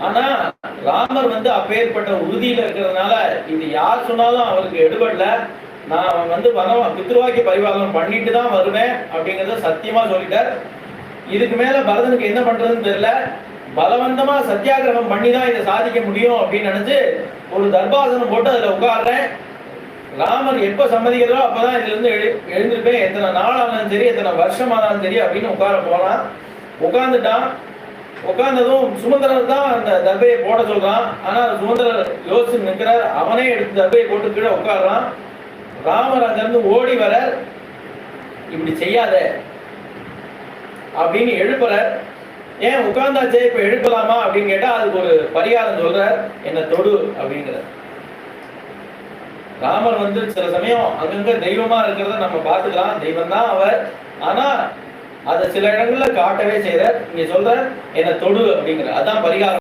ஆனா ராமர் அப்பேற்பட்ட உறுதியில இருக்கிறதுனால இது யார் சொன்னாலும் அவருக்கு எடுபடல. நான் பித்ருவாக்கிய பரிபாலனம் பண்ணிட்டு தான் வருவேன் அப்படிங்கறத சத்தியமா சொல்லிட்டார். இதுக்கு மேல பரதனுக்கு என்ன பண்றதுன்னு தெரியல. பலவந்தமா சத்தியாகிரகம் பண்ணி தான் இதை சாதிக்க முடியும் அப்படின்னு நினைச்சு ஒரு தர்பாசனம் போட்டு அதுல உட்கார்றேன். ராமர் எப்ப சம்மதிக்கிறதோ அப்பதான் இதுல இருந்து எழுந்திருப்பேன், எத்தனை நாள் ஆனாலும் சரி எத்தனை வருஷம் ஆனாலும் சரி அப்படின்னு உட்கார போனான். உட்கார்ந்துட்டான். உட்கார்ந்ததும் சுமந்திரர் தான் அந்த தர்பையை போட சொல்றான். ஆனா சுமந்திரர் யோசிச்சு நிற்கிறார். அவனே எடுத்து தர்பையை போட்டு கீழே உட்காடுறான். ராமர் அங்கிருந்து ஓடி வர, இப்படி செய்யாத அப்படின்னு எழுப்புற. ஏன் உட்கார்ந்தாச்சே இப்ப எழுப்பலாமா அப்படின்னு கேட்டா அதுக்கு ஒரு பரிகாரம் சொல்ற, என்ன தொடு அப்படிங்கிற. ராமர் சில சமயம் அங்கங்க தெய்வமா இருக்கிறத நம்ம பார்த்துக்கலாம், தெய்வம் தான் அவர். ஆனா அதை சில இடங்கள்ல காட்டவே செய்யற. இங்க சொல்ற என்ன தொடு அப்படிங்கிற, அதான் பரிகாரம்.